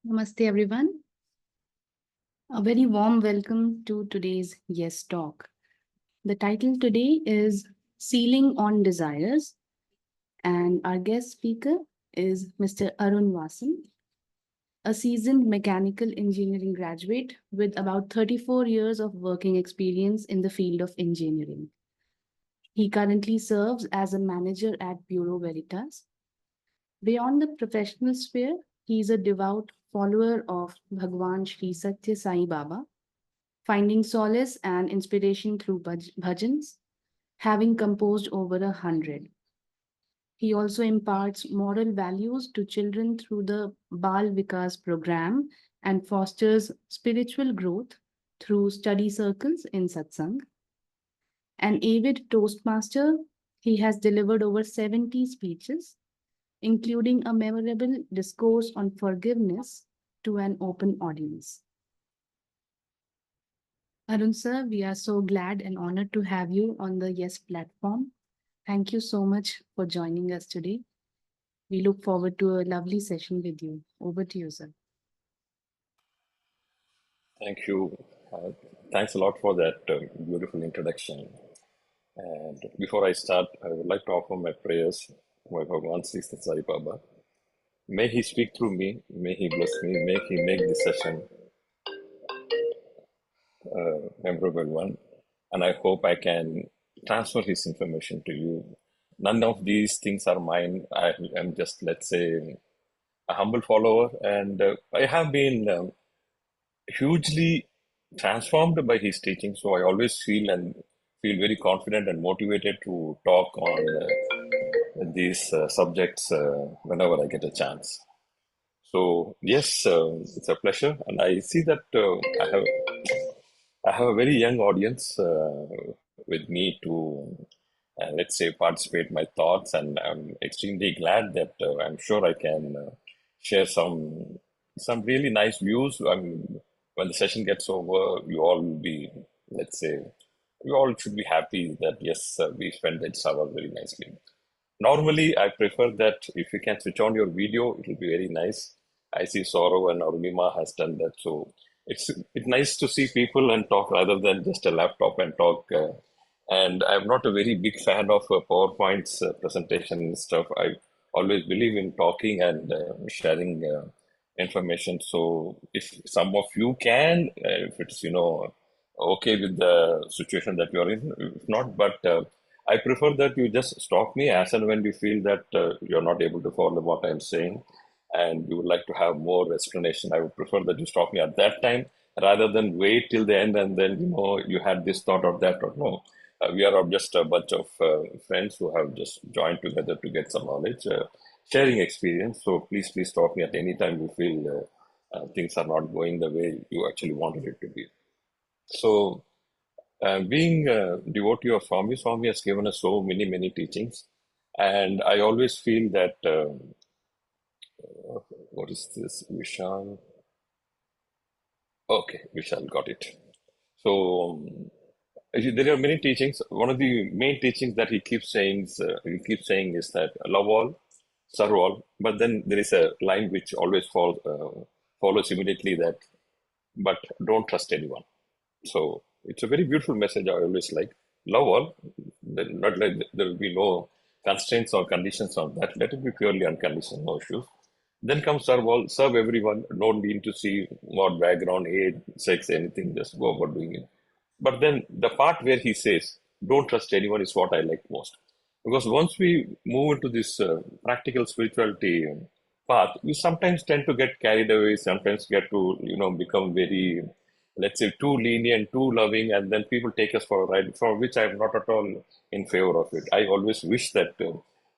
Namaste, everyone. A very warm welcome to today's Yes Talk. The title today is Sealing on Desires, and our guest speaker is Mr. Arun Vasan, a seasoned mechanical engineering graduate with about 34 years of working experience in the field of engineering. He currently serves as a manager at Bureau Veritas. Beyond the professional sphere, he is a devout follower of Bhagawan Shri Sathya Sai Baba, finding solace and inspiration through bhajans, having composed over 100. He also imparts moral values to children through the Bal Vikas program and fosters spiritual growth through study circles in satsangh. An avid Toastmaster, he has delivered over 70 speeches, including a memorable discourse on forgiveness to an open audience. Arun sir, we are so glad and honored to have you on the Yes platform. Thank you so much for joining us today. We look forward to a lovely session with you. Over to you, sir. Thank you. Uh, Thanks a lot for that beautiful introduction. And before I start, I would like to offer my prayers to my Bhagawan Sri Sathya Baba. May he speak through me, may he bless me, may he make this session a memorable one. And I hope I can transfer his information to you. None of these things are mine. I am just, let's say, a humble follower, and I have been hugely transformed by his teaching. So I always feel very confident and motivated to talk on these subjects whenever I get a chance. So yes, it's a pleasure, and I see that I have a very young audience with me to let's say participate my thoughts, and I'm extremely glad that I'm sure I can share some really nice views. I mean, when the session gets over, you all will be, let's say, you all should be happy that yes, we spent this hour very nicely. Normally, I prefer that if you can switch on your video, it will be very nice. I see Saurav and Arunima has done that, so it's nice to see people and talk rather than just a laptop and talk. And I'm not a very big fan of PowerPoint's presentation and stuff. I always believe in talking and sharing information. So if some of you can, if it's okay with the situation that you're in, if not, but I prefer that you just stop me as and when you feel that you're not able to follow what I'm saying, and you would like to have more explanation. I would prefer that you stop me at that time rather than wait till the end and then you had this thought or that or no. We are just a bunch of friends who have just joined together to get some knowledge, sharing experience. So please stop me at any time you feel things are not going the way you actually wanted it to be. So, being a devotee of Swami has given us so many teachings, and I always feel that what is this, Vishal? Okay, Vishal got it. So, there are many teachings. One of the main teachings that he keeps saying is that love all, serve all. But then there is a line which always follows immediately that, but don't trust anyone. So it's a very beautiful message. I always like love all. Not like there will be no constraints or conditions on that. Let it be purely unconditional, no issues. Then comes serve all, serve everyone. No need to see what background, age, sex, anything. Just go about doing it. But then the part where he says, "Don't trust anyone," is what I like most, because once we move into this practical spirituality path, we sometimes tend to get carried away. Sometimes get to become very, let's say, too lenient, too loving, and then people take us for a ride, for which I'm not at all in favor of it. I always wish that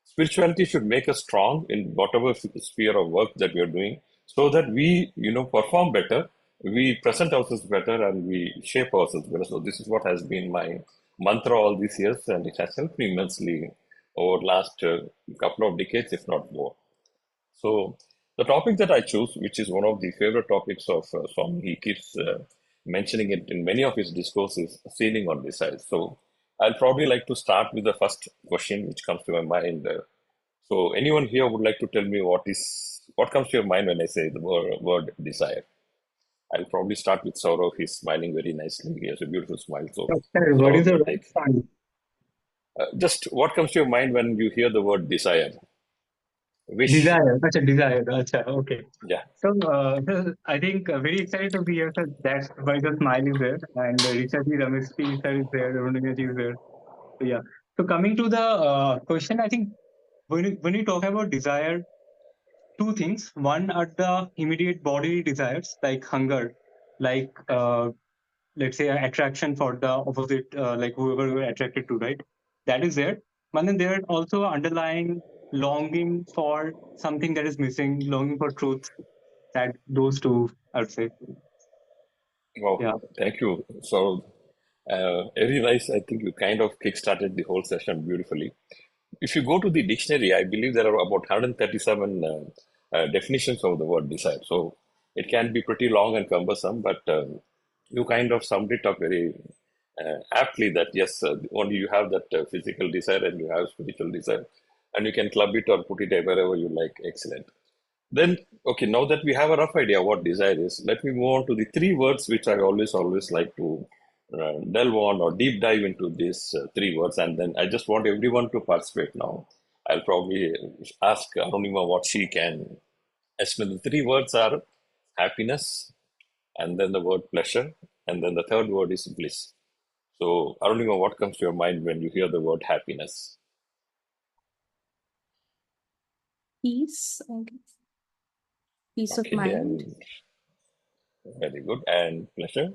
spirituality should make us strong in whatever sphere of work that we are doing, so that we, perform better, we present ourselves better, and we shape ourselves better. So this is what has been my mantra all these years, and it has helped me immensely over last couple of decades, if not more. So the topic that I choose, which is one of the favorite topics of Swami, he keeps mentioning it in many of his discourses, sealing on desires. So I'll probably like to start with the first question which comes to my mind. So anyone here would like to tell me what is what comes to your mind when I say the word desire? I'll probably start with Saurav. He's smiling very nicely. He has a beautiful smile. So, Sorry, what is Saurav, the you right take sign? just what comes to your mind when you hear the word desire? Wish. Desire. Acha, desire. Acha, okay. Yeah. So I think very excited to be here, sir. That's why the smile is there. And Rishabh ji, Ramesh ji, sir is there, Arun ji is there. So yeah. So coming to the question, I think when you talk about desire, two things. One are the immediate bodily desires like hunger, like let's say attraction for the opposite, like whoever you're attracted to, right? That is there. But then there are also underlying longing for something that is missing, longing for truth. That those two, I would say. Wow. Yeah. Thank you. So, very nice. I think you kind of kick-started the whole session beautifully. If you go to the dictionary, I believe there are about 137 definitions of the word desire. So it can be pretty long and cumbersome, but you kind of summed it up very aptly that yes, only you have that physical desire and you have spiritual desire, and you can club it or put it wherever you like. Excellent. Then, okay, now that we have a rough idea what desire is, let me move on to the three words which I always like to delve on or deep dive into these three words. And then I just want everyone to participate now. I'll probably ask Arunima what she can estimate. The three words are happiness, and then the word pleasure, and then the third word is bliss. So, Arunima, what comes to your mind when you hear the word happiness? Peace, I guess. Peace of Okay, mind, and very good. And pleasure?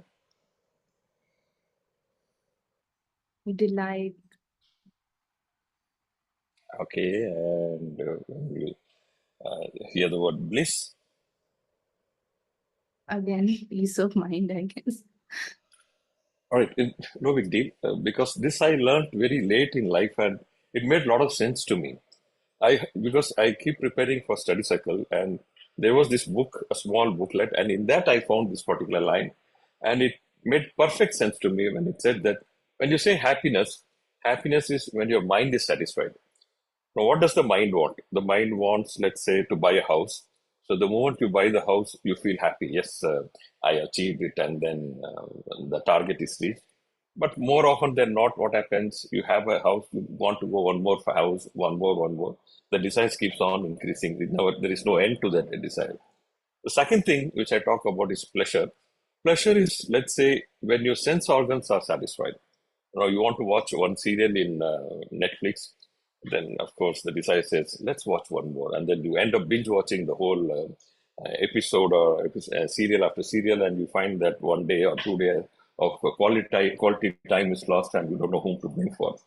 delight, Okay, and when you hear the word bliss. again, peace of mind, I guess. All right, no big deal because this I learned very late in life and it made a lot of sense to me. Because I keep preparing for study cycle and there was this book, a small booklet, and in that I found this particular line, and it made perfect sense to me when it said that when you say happiness, happiness is when your mind is satisfied. Now, what does the mind want? The mind wants, let's say, to buy a house. So the moment you buy the house, you feel happy. Yes, I achieved it, and then the target is reached. But more often than not, what happens? You have a house, you want to go one more house, one more, one more. The desire keeps on increasing. There is no end to that desire. The second thing which I talk about is pleasure. Pleasure is, let's say, when your sense organs are satisfied. You want to watch one serial in Netflix, then of course the desire says, let's watch one more. And then you end up binge watching the whole episode or serial after serial, and you find that 1 day or 2 days of quality time is lost and you don't know whom to blame for.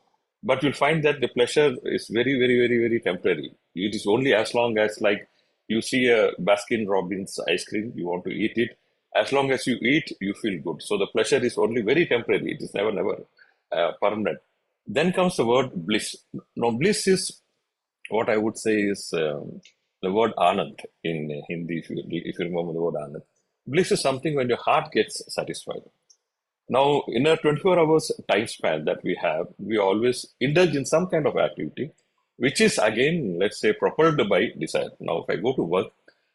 But you'll find that the pleasure is very temporary. It is only as long as, like, you see a Baskin Robbins ice cream, you want to eat it. As long as you eat, you feel good. So the pleasure is only very temporary. It is never permanent. Then comes the word bliss. Now, bliss is what I would say is the word Anand in Hindi, if you remember the word Anand. Bliss is something when your heart gets satisfied. Now, in a 24 hours time span that we have, we always indulge in some kind of activity, which is again, let's say, propelled by desire. Now, if I go to work,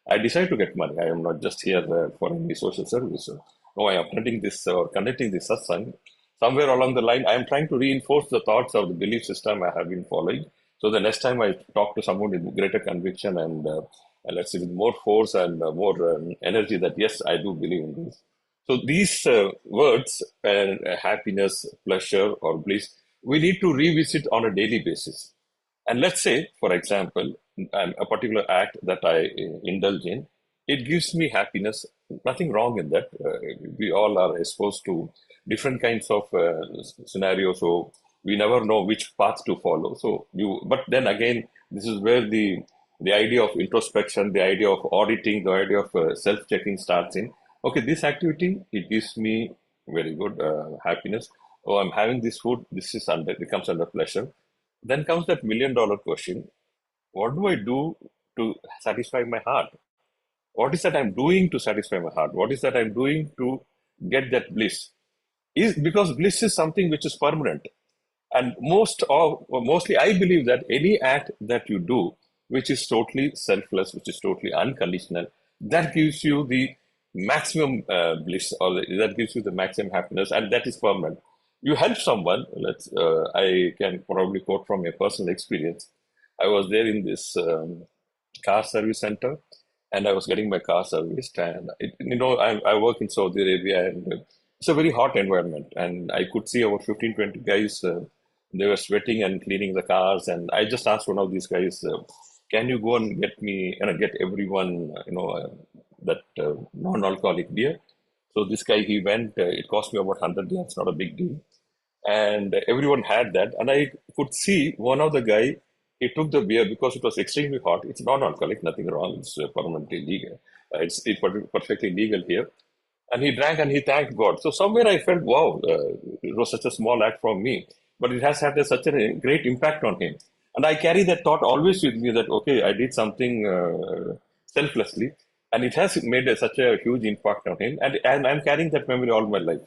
I decide to get money. I am not just here for any social service. No, I am attending this or conducting this satsang. Somewhere along the line, I am trying to reinforce the thoughts of the belief system I have been following. So the next time I talk to someone with greater conviction and let's say with more force and more energy, that yes, I do believe in this. So these words, happiness, pleasure, or bliss, we need to revisit on a daily basis. And let's say, for example, a particular act that I indulge in, it gives me happiness. Nothing wrong in that. We all are exposed to different kinds of scenarios, so we never know which path to follow. But then again, this is where the idea of introspection, the idea of auditing, the idea of self-checking starts in. Okay, this activity, it gives me very good happiness. Oh, I'm having this food. This is under, it comes under pleasure. Then comes that $1 million question. What do I do to satisfy my heart? What is that I'm doing to satisfy my heart? What is that I'm doing to get that bliss? Is because bliss is something which is permanent. And mostly I believe that any act that you do which is totally selfless, which is totally unconditional, that gives you the maximum bliss, or that gives you the maximum happiness, and that is permanent. You help someone. I can probably quote from a personal experience. I was there in this car service center, and I was getting my car serviced. And I work in Saudi Arabia, and it's a very hot environment. And I could see about 15, 20 guys. They were sweating and cleaning the cars. And I just asked one of these guys, "Can you go and get me and get everyone, that non-alcoholic beer?" So this guy, he went. It cost me about 100 dirhams, not a big deal, and everyone had that. And I could see one of the guy, he took the beer because it was extremely hot. It's non-alcoholic, nothing wrong. It's permanently legal. It's perfectly legal here. And he drank and he thanked God. So somewhere I felt, wow, it was such a small act from me, but it has had such a great impact on him. And I carry that thought always with me that, okay, I did something selflessly, and it has made such a huge impact on him. And I'm carrying that memory all my life.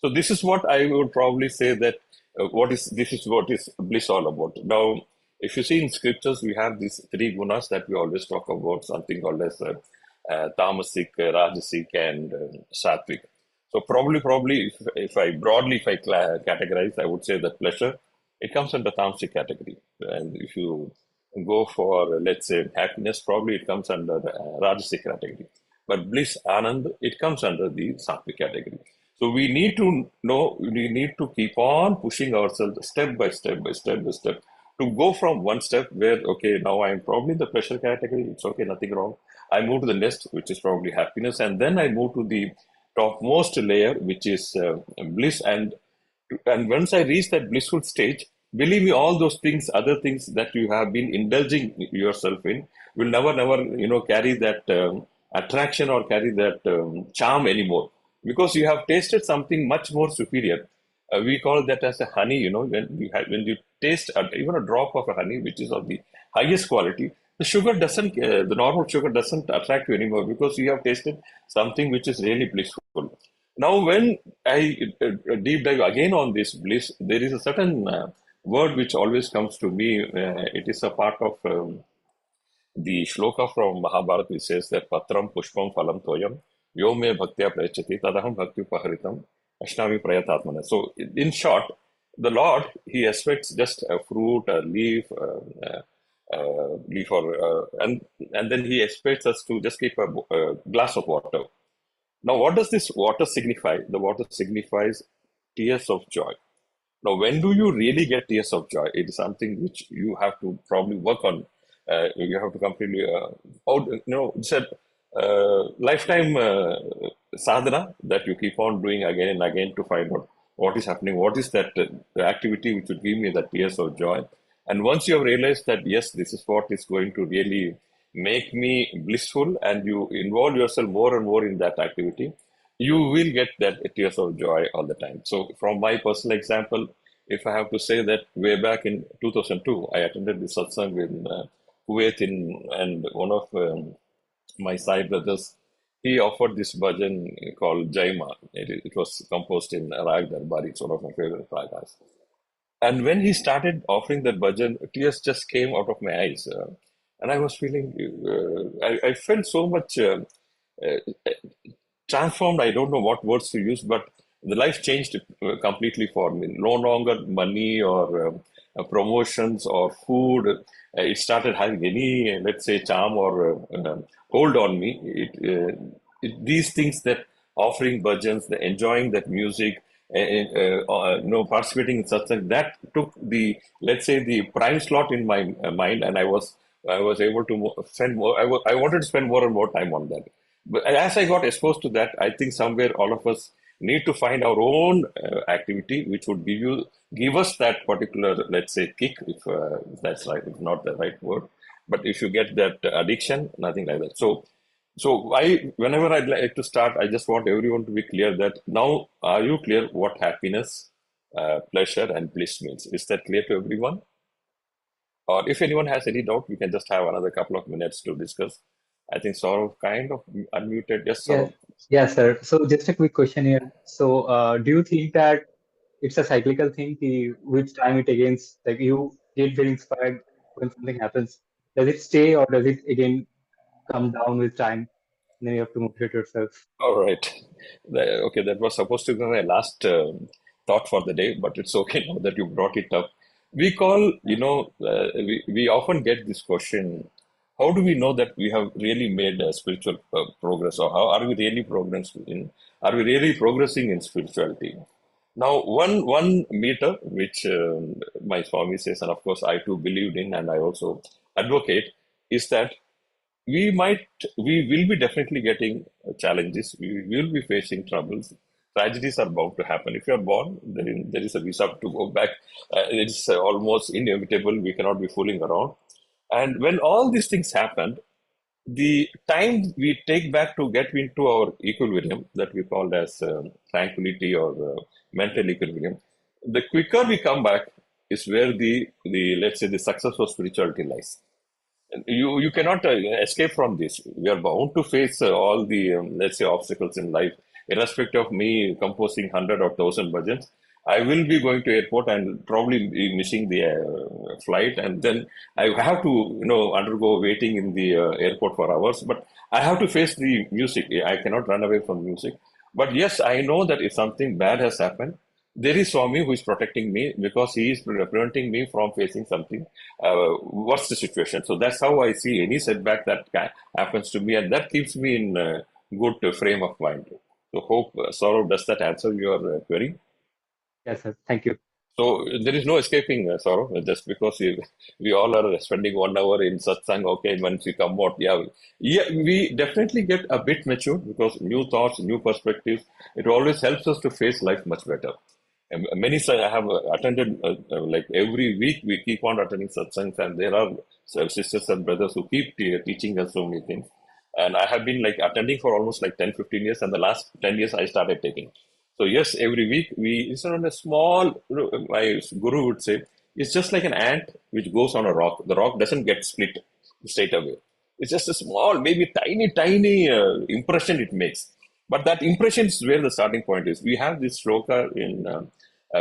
So this is what I would probably say that this is what is bliss all about. Now, if you see in scriptures, we have these three gunas that we always talk about, something called as tamasic, rajasic, and sattvic. So probably, if I categorize, I would say that pleasure, it comes under tamasic category. And if you go for, let's say, happiness, probably it comes under rajasic category. But bliss, anand, it comes under the sattvic category. So we need to know, we need to keep on pushing ourselves step by step by step by step to go from one step where, okay, now I'm probably in the pleasure category. It's okay, nothing wrong. I move to the next, which is probably happiness. And then I move to the topmost layer, which is bliss. And once I reach that blissful stage, believe me, all those things, other things that you have been indulging yourself in, will never, carry that attraction or carry that charm anymore, because you have tasted something much more superior. We call that as a honey. When you taste even a drop of a honey, which is of the highest quality, the normal sugar doesn't attract you anymore, because you have tasted something which is really blissful. Now, when I deep dive again on this bliss, there is a certain word which always comes to me. It is a part of the shloka from Mahabharata, which says that Patram Pushpam Phalam Toyam Yo me bhaktya prayachati tadaham bhakti upaharitam ashnami prayatatmana. So, in short, the Lord, he expects just a fruit, a leaf, and then he expects us to just keep a glass of water. Now, what does this water signify? The water signifies tears of joy. Now, when do you really get tears of joy? It is something which you have to probably work on. You have to completely, it's a lifetime sadhana that you keep on doing again and again to find out what is happening, what is that activity which would give me that tears of joy. And once you have realized that, yes, this is what is going to really make me blissful, and you involve yourself more and more in that activity, you will get that tears of joy all the time. So, from my personal example, if I have to say that way back in 2002, I attended the satsangh in Kuwait, and one of my Sai brothers, he offered this bhajan called Jaima. It was composed in Rag Darbari. It's one of my favorite ragas. And when he started offering that bhajan, tears just came out of my eyes. And I was feeling, I felt so much transformed. I don't know what words to use, but the life changed completely for me. No longer money or promotions or food. It started having any, let's say, charm or hold on me. These things, that offering bhajans, the enjoying that music, participating in satsang, that took the, let's say, the prime slot in my mind, and I was able to spend more. I wanted to spend more and more time on that. But as I got exposed to that, I think somewhere all of us need to find our own activity which would give us that particular, let's say, kick, if that's right, if not the right word. But if you get that addiction, nothing like that. So whenever I'd like to start, I just want everyone to be clear that now, are you clear what happiness, pleasure, and bliss means? Is that clear to everyone? Or if anyone has any doubt, we can just have another couple of minutes to discuss. I think Saurav kind of unmuted. Yes, Yeah, Saurav. yeah, sir. So just a quick question here. So, do you think that it's a cyclical thing? Which time it against, like you get very inspired when something happens, does it stay or does it again come down with time? And then you have to motivate yourself. All right. Okay, that was supposed to be my last thought for the day, but it's okay now that you brought it up. We call, we often get this question, how do we know that we have really made spiritual progress, or how are we really progressing in spirituality? Now, one meter, which my Swami says, and of course I too believed in, and I also advocate, is that we will be definitely getting challenges. We will be facing troubles. Tragedies are bound to happen. If you are born, there is a visa to go back. It's almost inevitable. We cannot be fooling around. And when all these things happen, the time we take back to get into our equilibrium, that we call as tranquility or mental equilibrium, the quicker we come back is where the let's say the success of spirituality lies. You cannot escape from this. We are bound to face all the let's say obstacles in life, irrespective of me composing 100 or 1,000 bhajans. I will be going to airport and probably be missing the flight, and then I have to undergo waiting in the airport for hours. But I have to face the music. I cannot run away from music. But yes, I know that if something bad has happened, there is Swami who is protecting me because he is preventing me from facing something worse situation. So that's how I see any setback that happens to me, and that keeps me in a good frame of mind. So hope, Saurav, does that answer your query? Yes, sir. Thank you. So there is no escaping, Saurav, just because we all are spending 1 hour in satsangh. Okay, once we come out, we definitely get a bit mature because new thoughts, new perspectives, it always helps us to face life much better. And many I have attended, like every week we keep on attending satsangs, and there are sisters and brothers who keep teaching us so many things. And I have been like attending for almost like 10, 15 years, and the last 10 years I started taking. So yes, every week it's on a small, my guru would say, it's just like an ant which goes on a rock. The rock doesn't get split straight away. It's just a small, maybe tiny, tiny impression it makes. But that impression is where the starting point is. We have this shloka in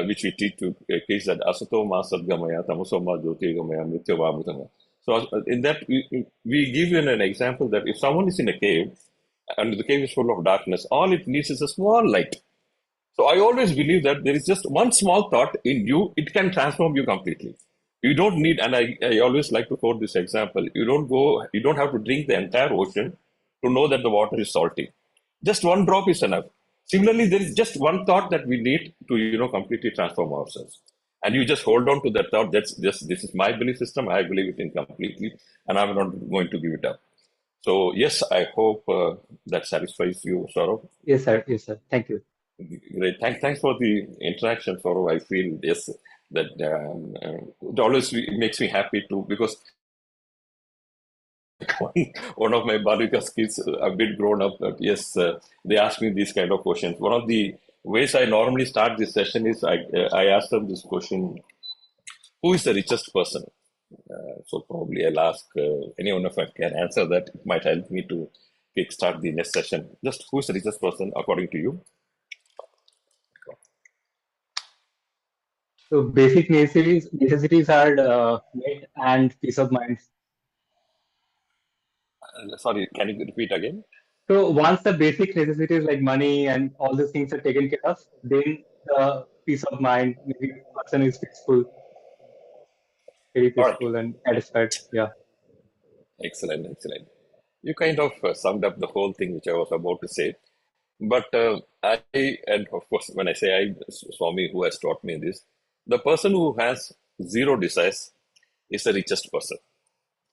which we teach to case that asato ma sadgamaya, tamaso ma jyotirgamaya, mrityo va amritangaya. So in that we give you an example that if someone is in a cave and the cave is full of darkness, all it needs is a small light. So I always believe that there is just one small thought in you, it can transform you completely. You don't need, and I always like to quote this example, you don't have to drink the entire ocean to know that the water is salty. Just one drop is enough. Similarly, there is just one thought that we need to, completely transform ourselves. And you just hold on to that thought. This is my belief system. I believe it in completely, and I'm not going to give it up. So yes, I hope that satisfies you, Saurav. Yes, sir. Yes, sir. Thank you. Great. Thanks for the interaction, Saurav. I feel yes that it always makes me happy too because one of my Bal Vikas kids, a bit grown up, but yes, they ask me these kind of questions. One of the ways I normally start this session is I ask them this question: who is the richest person? So probably I'll ask anyone if I can answer that. It might help me to kickstart the next session. Just who is the richest person according to you? So basic necessities are met and peace of mind. Sorry, can you repeat again? So once the basic necessities like money and all these things are taken care of, then the peace of mind, maybe the person is peaceful, very All right. peaceful and satisfied. Yeah. Excellent, excellent. You kind of summed up the whole thing which I was about to say. But and of course, when I say Swami, who has taught me this, the person who has zero desires is the richest person.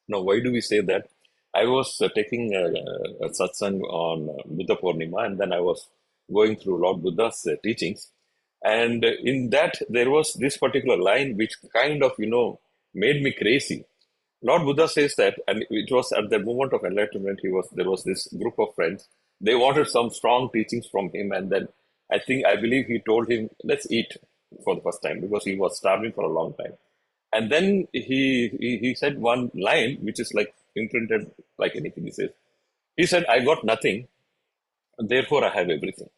Now, why do we say that? I was taking a satsang on Buddha Purnima, and then I was going through Lord Buddha's teachings. And in that, there was this particular line which kind of, made me crazy. Lord Buddha says that, and it was at the moment of enlightenment, there was this group of friends. They wanted some strong teachings from him, and then I believe he told him, let's eat for the first time because he was starving for a long time. And then he said one line which is like imprinted like anything. He said, I got nothing, and therefore I have everything.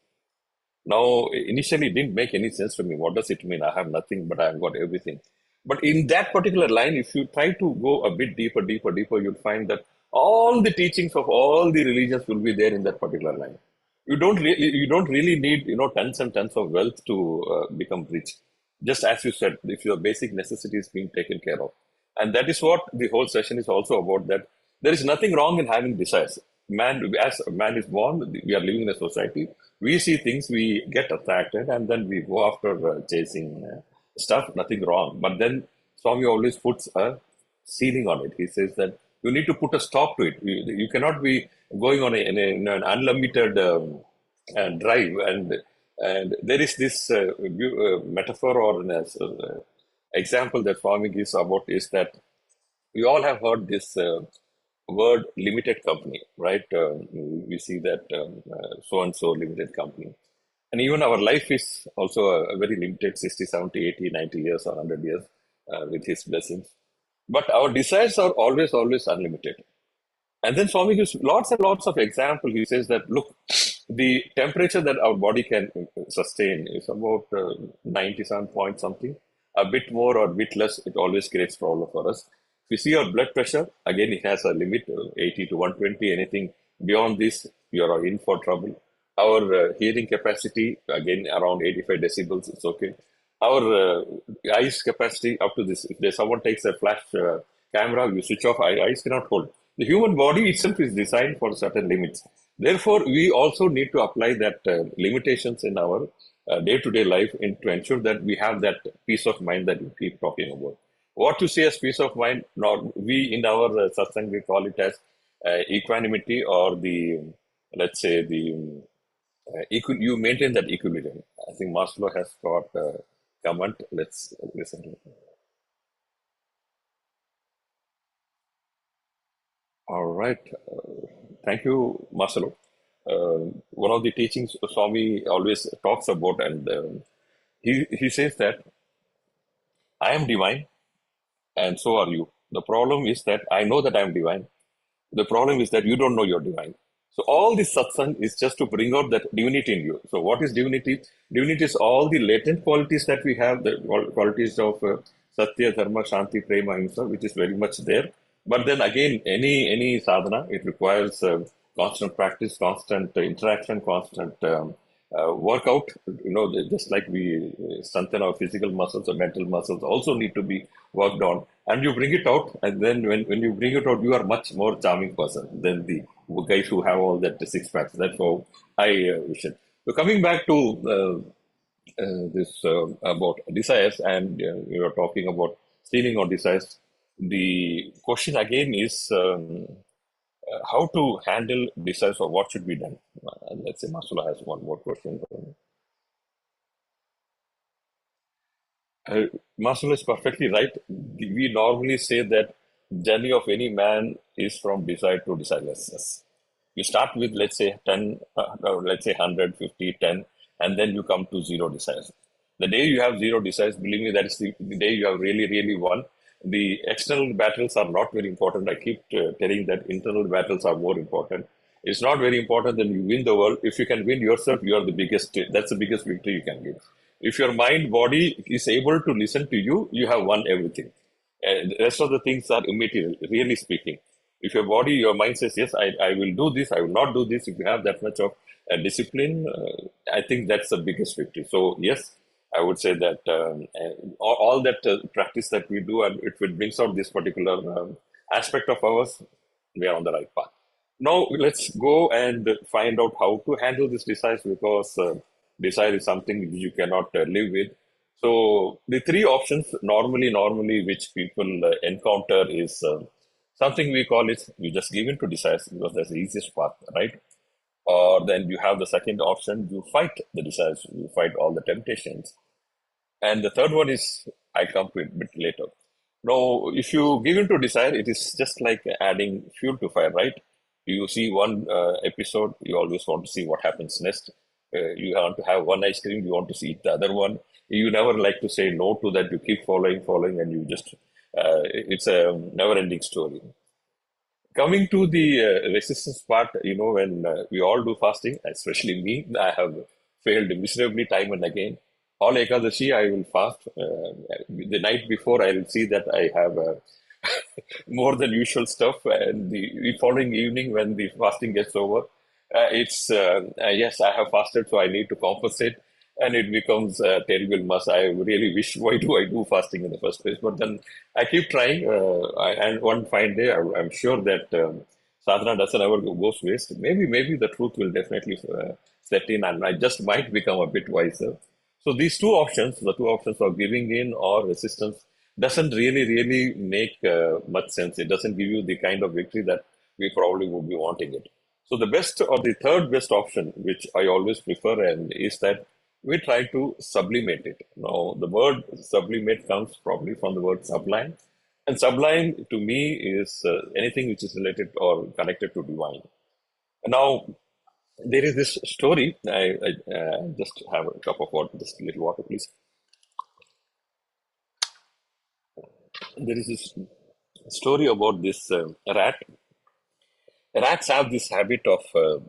Now, initially, it didn't make any sense to me. What does it mean? I have nothing, but I have got everything. But in that particular line, if you try to go a bit deeper, you'll find that all the teachings of all the religions will be there in that particular line. You don't really need, tons and tons of wealth to become rich. Just as you said, if your basic necessities being taken care of. And that is what the whole session is also about, that there is nothing wrong in having desires. As man is born, we are living in a society. We see things, we get attracted, and then we go after chasing stuff, nothing wrong. But then Swami always puts a ceiling on it. He says that you need to put a stop to it. You cannot be going on in an unlimited drive. And there is this metaphor or an example that Swami gives about is that we all have heard this word limited company, right? We see that so and so limited company. And even our life is also a very limited 60, 70, 80, 90 years or 100 years with his blessings. But our desires are always, always unlimited. And then Swami gives lots and lots of examples. He says that, look, the temperature that our body can sustain is about 97 point something. A bit more or a bit less, it always creates problem for us. If you see our blood pressure, again, it has a limit, 80 to 120. Anything beyond this, you are in for trouble. Our hearing capacity, again, around 85 decibels, it's okay. Our eyes capacity up to this, if there's someone takes a flash camera, you switch off, eyes cannot hold. The human body itself is designed for certain limits. Therefore, we also need to apply that limitations in our day-to-day life to ensure that we have that peace of mind that you keep talking about. What to say as peace of mind? We in our satsangh, we call it as equanimity, or let's say you maintain that equilibrium. I think Maslow has got a comment. Let's listen to it. All right. Thank you, Maslow. One of the teachings Swami always talks about, and he says that I am divine and so are you. The problem is that I know that I am divine. The problem is that you don't know you're divine. So all this satsang is just to bring out that divinity in you. So what is divinity? Divinity is all the latent qualities that we have, the qualities of Sathya, Dharma, Shanti, Prema, Ahimsa, which is very much there. But then again, any sadhana, it requires constant practice, constant interaction, constant workout. Just like we strengthen our physical muscles, or mental muscles also need to be worked on. And you bring it out, and then when you bring it out, you are much more charming person than the guys who have all that six packs. That's how I vision. So coming back to this about desires, and we were talking about stealing on desires. The question again is how to handle desires, or what should be done. Let's say Masula has one more question for me. Masula is perfectly right. We normally say that journey of any man is from desire to desirelessness. You start with, let's say, 10, let's say 100, 50, 10, and then you come to zero desires. The day you have zero desires, believe me, that is the day you have really, really won. The external battles are not very important. I keep telling that internal battles are more important. It's not very important that you win the world. If you can win yourself, you are the biggest. That's the biggest victory you can give. If your mind, body is able to listen to you, you have won everything. And the rest of the things are immaterial, really speaking. If your body, your mind says, yes, I will do this, I will not do this, if you have that much of discipline, I think that's the biggest victory. So, yes, I would say that all that practice that we do, and it brings out this particular aspect of ours, we are on the right path. Now, let's go and find out how to handle this desires, because desire is something you cannot live with. So the three options normally which people encounter is something we call it, you just give in to desires because that's the easiest path, right? Or then you have the second option, you fight the desires, you fight all the temptations. And the third one is, I come to it a bit later. Now, if you give in to desire, it is just like adding fuel to fire, right? You see one episode, you always want to see what happens next. You want to have one ice cream, you want to see the other one. You never like to say no to that. You keep following, and you just, it's a never-ending story. Coming to the resistance part, when we all do fasting, especially me, I have failed miserably time and again. all Ekadashi I will fast. The night before I will see that I have more than usual stuff, and the following evening when the fasting gets over, it's yes, I have fasted, so I need to compensate, and it becomes a terrible mess. I really wish, why do I do fasting in the first place? But then I keep trying, and one fine day I'm sure that sadhana doesn't ever goes waste. Maybe the truth will definitely set in, and I just might become a bit wiser. So these two options, the two options of giving in or resistance, doesn't really make much sense. It doesn't give you the kind of victory that we probably would be wanting it. So the best or the third best option, which I always prefer, and is that we try to sublimate it. Now, the word sublimate comes probably from the word sublime, and sublime to me is anything which is related or connected to divine. Now, there is this story. I just have a cup of water, just a little water, please. There is this story about this rat. Rats have this habit of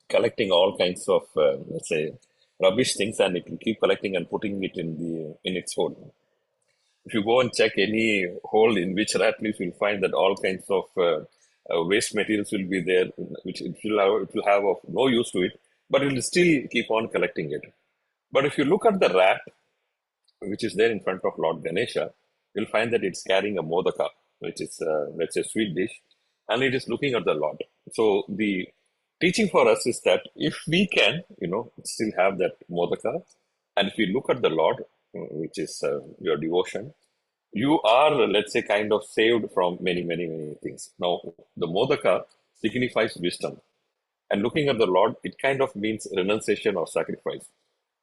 collecting all kinds of, let's say, rubbish things, and it will keep collecting and putting it in its hole. If you go and check any hole in which rat lives, you'll find that all kinds of waste materials will be there, which it will have of no use to it, but it will still keep on collecting it. But if you look at the rat, which is there in front of Lord Ganesha, you'll find that it's carrying a modaka, which is, let's say, sweet dish, and it is looking at the Lord. So the teaching for us is that if we can, still have that modaka, and if we look at the Lord, which is your devotion, you are, let's say, kind of saved from many things. Now, the modaka signifies wisdom, and looking at the Lord, it kind of means renunciation or sacrifice.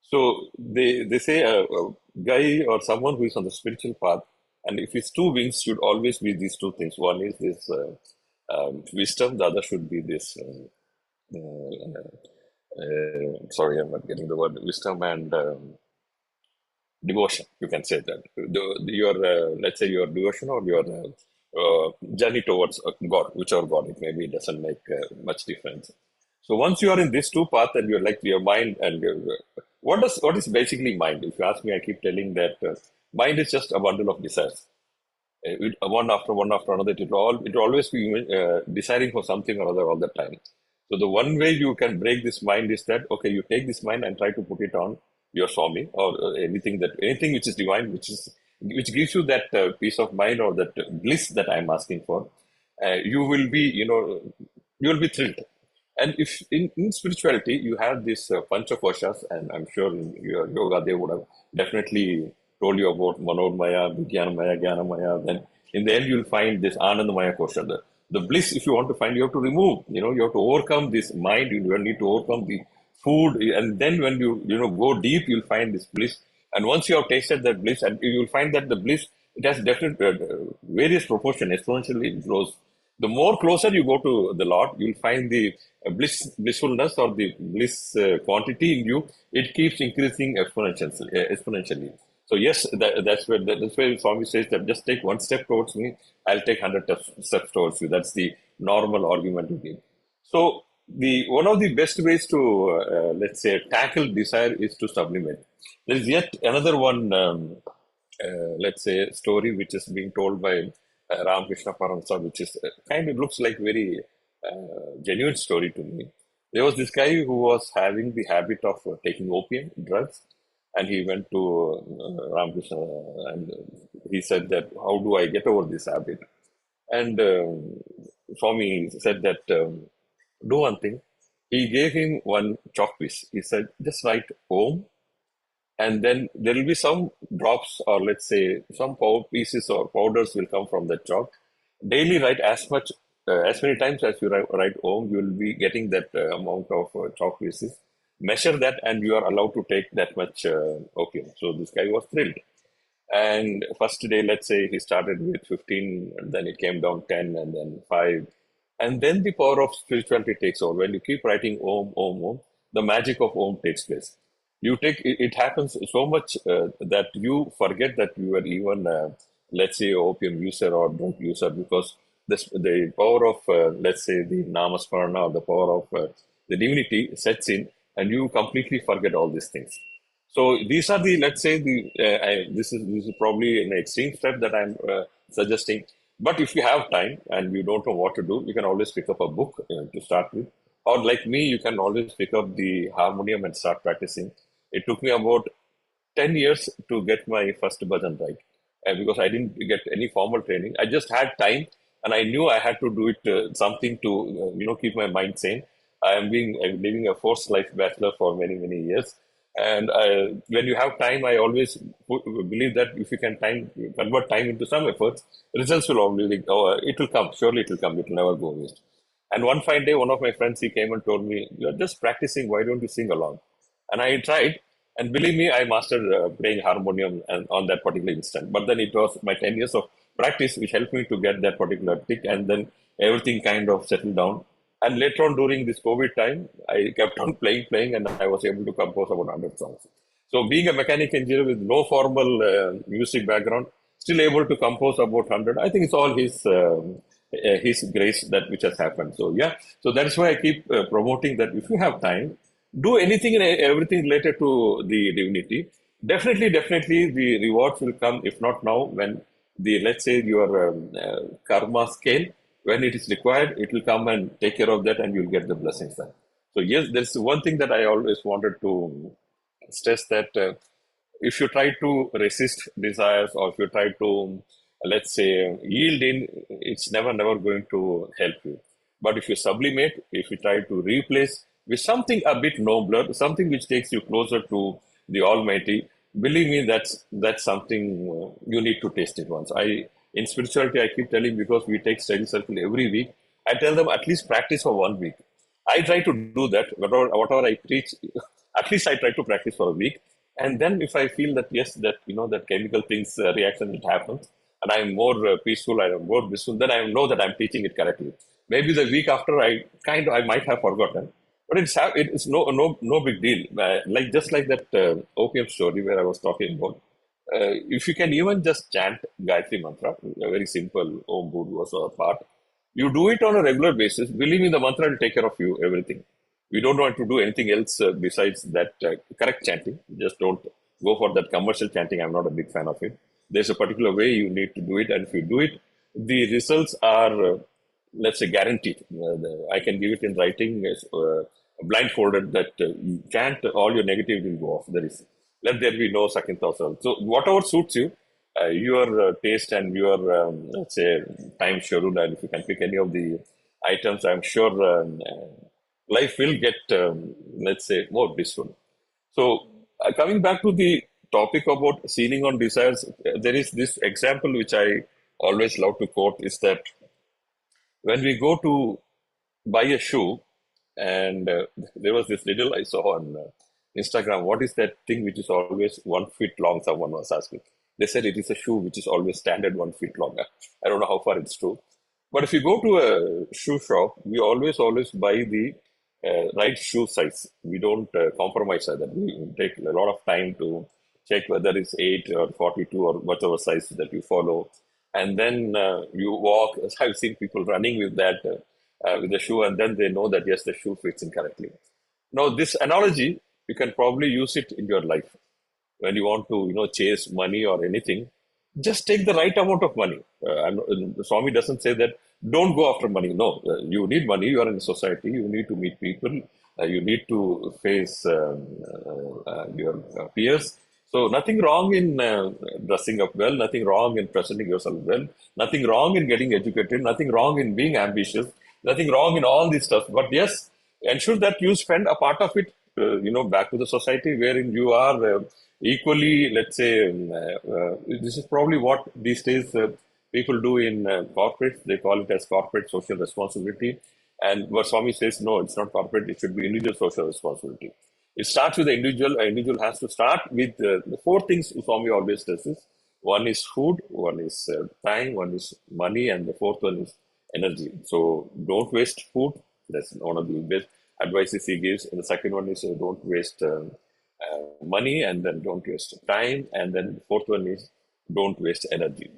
So they say a guy or someone who is on the spiritual path, and if his two wings should always be these two things. One is this wisdom, the other should be this. Sorry, I'm not getting the word wisdom and devotion. You can say that your let's say your devotion or your journey towards God, whichever God it may be, doesn't make much difference. So once you are in these two paths and you're like your mind and your, what is basically mind? If you ask me, I keep telling that mind is just a bundle of desires. One after another, it will always be desiring for something or other all the time. So the one way you can break this mind is that, okay, you take this mind and try to put it on your Swami or anything which is divine, which gives you that peace of mind or that bliss that I'm asking for. You will be, you will be thrilled. And if in spirituality you have this panchakoshas, and I'm sure in your yoga they would have definitely told you about Manomaya, Vijnanamaya, Jnanamaya, then in the end you'll find this Anandamaya kosha. The bliss, if you want to find, you have to remove, you have to overcome this mind, you need to overcome the food, and then when you go deep, you'll find this bliss. And once you have tasted that bliss, and you'll find that the bliss, it has definite various proportion, exponentially it grows. The more closer you go to the Lord, you'll find the blissfulness or the bliss quantity in you. It keeps increasing exponentially. So yes, that's where Swami says that just take one step towards me, I'll take 100 steps towards you. That's the normal argument to give. So the one of the best ways to let's say tackle desire is to sublimate. There is yet another one. Let's say, story which is being told by Ramakrishna Paramsa, which is kind of looks like very genuine story to me. There was this guy who was having the habit of taking opium drugs, and he went to Ramakrishna and he said that, how do I get over this habit? And Swami said that do one thing. He gave him one chalk piece. He said, just write Om, and then there will be some drops or let's say some pieces or powders will come from the chalk. Daily write as many times as you write Om, you will be getting that amount of chalk pieces. Measure that and you are allowed to take that much opium. So this guy was thrilled. And first day, let's say he started with 15, and then it came down 10 and then 5. And then the power of spirituality takes over. When you keep writing Om, Om, Om, the magic of Om takes place. It happens so much that you forget that you are even, let's say, opium user or drug user, because the power of, let's say, the namasmarana or the power of the divinity sets in, and you completely forget all these things. So these are the, let's say, this is probably an extreme step that I'm suggesting. But if you have time and you don't know what to do, you can always pick up a book to start with. Or like me, you can always pick up the harmonium and start practicing. It took me about 10 years to get my first bhajan right. Because I didn't get any formal training. I just had time and I knew I had to do it something to, keep my mind sane. I'm living a forced life bachelor for many, many years. And when you have time, I always believe that if you can convert time into some efforts, results will only, it will come. Surely it will come. It will never go waste. And one fine day, one of my friends, he came and told me, "You're just practicing. Why don't you sing along?" And I tried. And believe me, I mastered playing harmonium and on that particular instant. But then it was my 10 years of practice which helped me to get that particular tick. And then everything kind of settled down. And later on during this COVID time, I kept on playing, and I was able to compose about 100 songs. So being a mechanic engineer with no formal music background, still able to compose about 100, I think it's all his grace that which has happened. So yeah, so that's why I keep promoting that if you have time, do anything and everything related to the divinity. Definitely, the rewards will come. If not now, when the, let's say, your karma scale, when it is required, it will come and take care of that, and you'll get the blessings then. So yes, there's one thing that I always wanted to stress, that if you try to resist desires, or if you try to, let's say, yield in, it's never going to help you. But if you sublimate, if you try to replace with something a bit nobler, something which takes you closer to the Almighty, believe me, that's something you need to taste it once. In spirituality, I keep telling, because we take study circle every week, I tell them at least practice for 1 week. I try to do that. Whatever I preach, at least I try to practice for a week. And then if I feel that, yes, that, that chemical things, reaction, it happens, and I'm more peaceful, I'm more blissful, then I know that I'm teaching it correctly. Maybe the week after, I might have forgotten, but it's no big deal. Just like that opium story where I was talking about. If you can even just chant Gayatri mantra, a very simple Om Bhur Bhuvah part, you do it on a regular basis. Believe me, the mantra will take care of you everything. We don't want to do anything else besides that correct chanting. Just don't go for that commercial chanting. I'm not a big fan of it. There's a particular way you need to do it, and if you do it, the results are, let's say, guaranteed. I can give it in writing, blindfolded, that you chant, all your negative will go off. Let there be no second thoughts. So whatever suits you, your taste and your, let's say, time schedule, and if you can pick any of the items, I'm sure life will get, let's say, more blissful. So coming back to the topic about sealing on desires, there is this example which I always love to quote, is that when we go to buy a shoe, and there was this riddle I saw on Instagram. What is that thing which is always 1 feet long? Someone was asking. They said it is a shoe which is always standard 1 feet long. I don't know how far it's true. But if you go to a shoe shop, we always buy the right shoe size. We don't compromise on that. We take a lot of time to check whether it's 8 or 42 or whatever size that you follow. And then you walk. I've seen people running with that, with the shoe, and then they know that, yes, the shoe fits in correctly. Now, this analogy, you can probably use it in your life. When you want to, chase money or anything, just take the right amount of money. Swami doesn't say that don't go after money. No, you need money. You are in a society. You need to meet people. You need to face your peers. So nothing wrong in dressing up well. Nothing wrong in presenting yourself well. Nothing wrong in getting educated. Nothing wrong in being ambitious. Nothing wrong in all this stuff. But yes, ensure that you spend a part of it, back to the society wherein you are equally, let's say, this is probably what these days people do in corporate. They call it as corporate social responsibility. And what Swami says, no, it's not corporate. It should be individual social responsibility. It starts with the individual. An individual has to start with the four things Swami always does is. One is food, one is time, one is money, and the fourth one is energy. So don't waste food. That's one of the best advices he gives. And the second one is don't waste money, and then don't waste time, and then the fourth one is don't waste energy.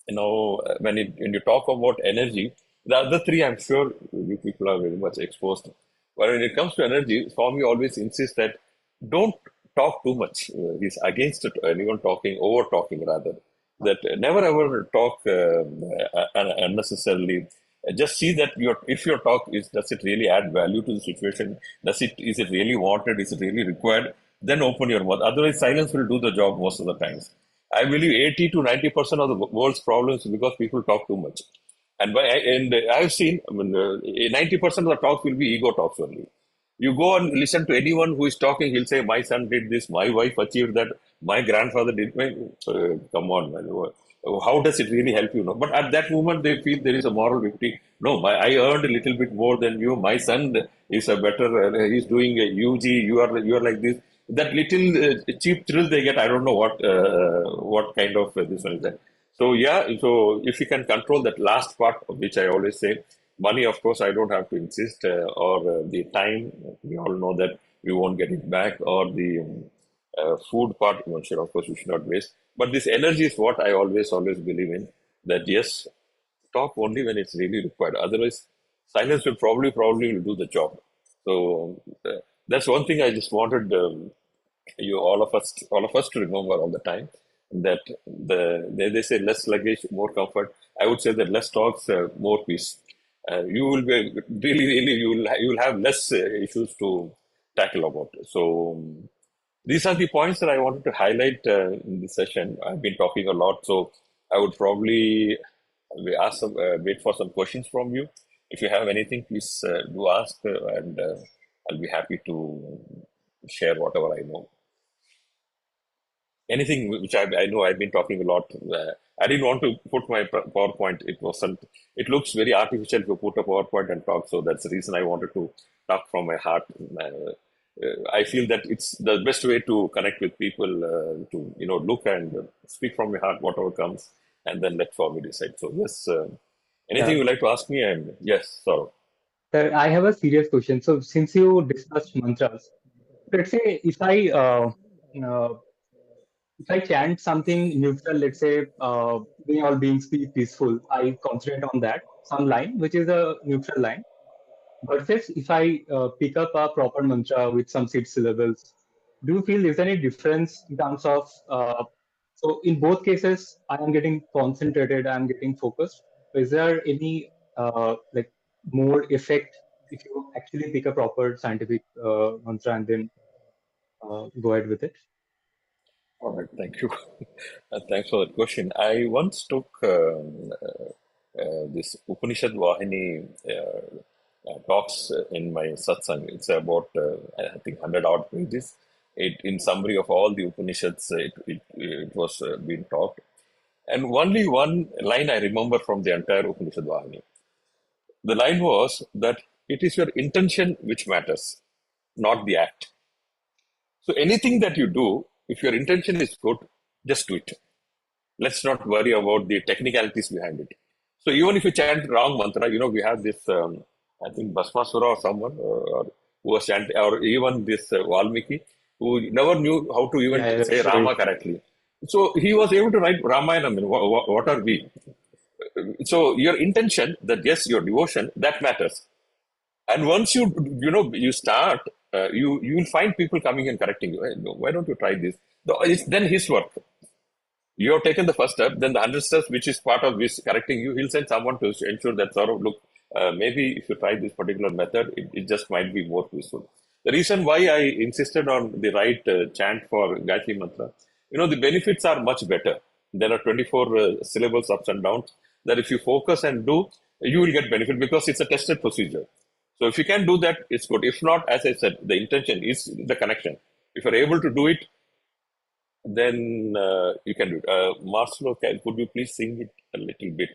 When you talk about energy, the other three, I'm sure you people are very much exposed. But when it comes to energy, Swami always insists that don't talk too much. He's against it, anyone talking, over talking rather. That never ever talk unnecessarily. Just see that if your talk does it really add value to the situation? Is it really wanted? Is it really required? Then open your mouth. Otherwise, silence will do the job most of the times. I believe 80 to 90% of the world's problems is because people talk too much. And I've seen, 90% of the talk will be ego talks only. You go and listen to anyone who is talking, he'll say, my son did this, my wife achieved that, my grandfather did. Come on, man. How does it really help you? No? But at that moment, they feel there is a moral victory. No, I earned a little bit more than you. My son is a better, he's doing a UG, you are like this. That little cheap thrill they get, I don't know what kind of this one is that. So yeah, so if you can control that last part, which I always say, money, of course, I don't have to insist, or the time, we all know that we won't get it back, or the food part, of course, we should not waste. But this energy is what I always believe in, that yes, talk only when it's really required. Otherwise, silence will probably will do the job. So that's one thing I just wanted all of us to remember all the time, that they say less luggage, more comfort. I would say that less talks, more peace. You will be really you will have less issues to tackle about. So these are the points that I wanted to highlight in this session. I've been talking a lot, so I would probably wait for some questions from you. If you have anything, please do ask, and I'll be happy to share whatever I know. Anything which I know I've been talking a lot. I didn't want to put my PowerPoint. It wasn't. It looks very artificial to put a PowerPoint and talk. So that's the reason I wanted to talk from my heart. I feel that it's the best way to connect with people, to look and speak from your heart, whatever comes, and then let for me decide. So yes, anything Yeah. you'd like to ask me? And yes, so Sir, I have a serious question. So since you discussed mantras, let's say uh, if I chant something neutral, let's say, may all beings be peaceful, I concentrate on that, some line, which is a neutral line. Versus if I pick up a proper mantra with some six syllables, do you feel there's any difference in terms of, so in both cases, I am getting concentrated, I'm getting focused. Is there any like more effect if you actually pick a proper scientific mantra and then go ahead with it? all right, thank you. Thanks for that question. I once took this Upanishad Vahini talks in my satsangh. It's about, I think, 100 odd pages. In summary of all the Upanishads, it was being taught. And only one line I remember from the entire Upanishad Vahini. The line was that it is your intention which matters, not the act. So anything that you do, if your intention is good, just do it. Let's not worry about the technicalities behind it. So even if you chant wrong mantra, we have this, I think Bhasmasura or someone who was chanting, or even this Valmiki, who never knew how to even Yeah, say Shri. Rama correctly. So he was able to write Ramayana. I mean, what are we? So your intention, that yes, your devotion, that matters. And once you start, you will find people coming and correcting you. Hey, no, why don't you try this? It's then his work. You have taken the first step, then the 100 steps, which is part of this correcting you, he'll send someone to ensure that sort of, look, maybe if you try this particular method, it just might be more useful. The reason why I insisted on the right chant for Gayatri Mantra, the benefits are much better. There are 24 syllables ups and downs that if you focus and do, you will get benefit because it's a tested procedure. So if you can do that, it's good. If not, as I said, the intention is the connection. If you're able to do it, then you can do it. Marcelo, could you please sing it a little bit?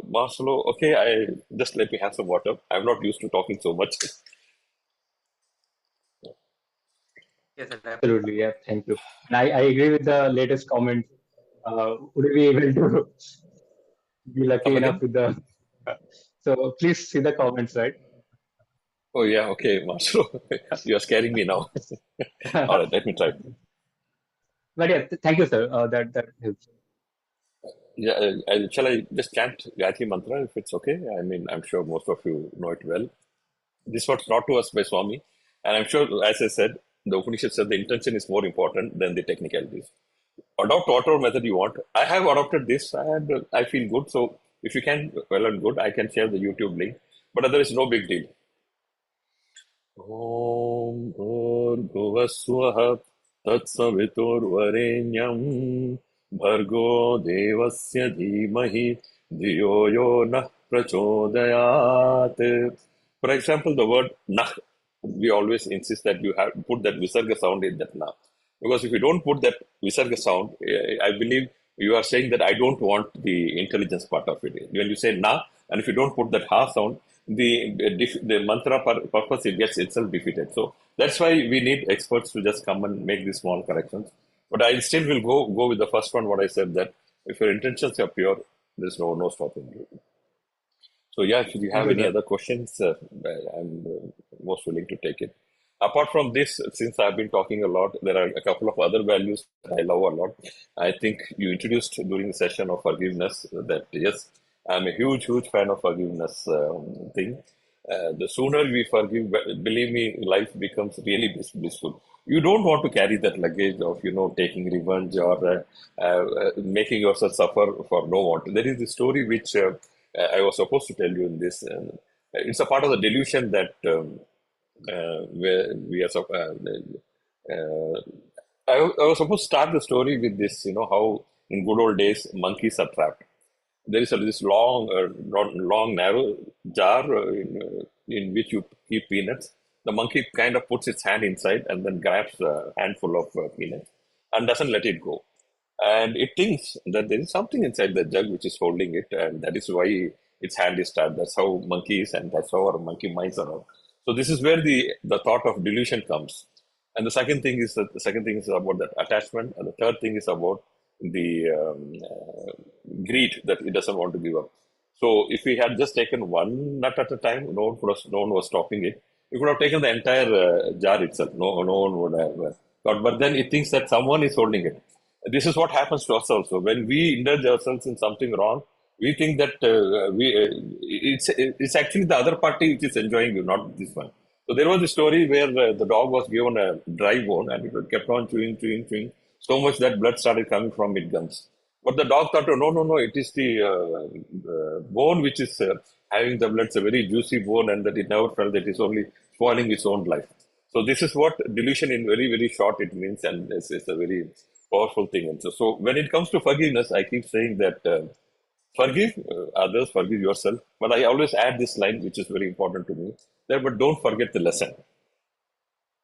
Marcelo, okay, I just let me have some water. I'm not used to talking so much. Yes, sir, absolutely. Yeah, thank you. And I agree with the latest comment. Would you be able to be lucky Come enough again? with the? So please see the comments, right? Oh, yeah, okay, Marcelo. You're scaring me now. All right, let me try. But yeah, thank you, sir. That helps. Yeah, shall I just chant Gayatri Mantra if it's okay? I mean, I'm sure most of you know it well. This was taught to us by Swami. And I'm sure, as I said, The Upanishad said the intention is more important than the technicalities. Adopt whatever method you want. I have adopted this and I feel good. So if you can, well and good, I can share the YouTube link. But otherwise, no big deal. ॐ भूर्भुवस्वः तत्सवितुर्वरेण्यं भर्गो देवस्य धीमहि धियो यो नः प्रचोदयात्. For example, the word nah, we always insist that you have to put that visarga sound in that nah. Because if you don't put that visarga sound, I believe you are saying that I don't want the intelligence part of it. When you say na, and if you don't put that ha sound, the mantra purpose it gets itself defeated. So that's why we need experts to just come and make these small corrections. But I still will go with the first one. What I said, that if your intentions are pure, there's no stopping you. So yeah, if you have Thank you, any sir. other questions, I'm most willing to take it. Apart from this, since I've been talking a lot, there are a couple of other values that I love a lot. I think you introduced during the session of forgiveness that yes, I'm a huge fan of forgiveness thing. The sooner we forgive, believe me, life becomes really blissful. You don't want to carry that luggage of taking revenge or making yourself suffer for no want. There is this story which I was supposed to tell you in this. It's a part of the delusion that where we are. I was supposed to start the story with this. How in good old days monkeys are trapped. There is this long, narrow jar in which you keep peanuts. The monkey kind of puts its hand inside and then grabs a handful of peanuts and doesn't let it go. And it thinks that there is something inside the jug which is holding it, and that is why its hand is trapped. That's how monkey is, and that's how our monkey minds are. So this is where the thought of delusion comes. And the second thing is about that attachment, and the third thing is about the greed that it doesn't want to give up. So if we had just taken one nut at a time, no one was stopping it. We could have taken the entire jar itself. No one would have thought. But then it thinks that someone is holding it. This is what happens to us also. When we indulge ourselves in something wrong, we think that it's actually the other party which is enjoying you, not this one. So there was a story where the dog was given a dry bone and it kept on chewing, so much that blood started coming from its gums. But the dog thought, oh, no, it is the bone which is having the blood. It's a very juicy bone, and that it never felt that it's only spoiling its own life. So this is what delusion in very short it means, and it's a very powerful thing. And so when it comes to forgiveness, I keep saying that forgive others, forgive yourself. But I always add this line, which is very important to me, that but don't forget the lesson.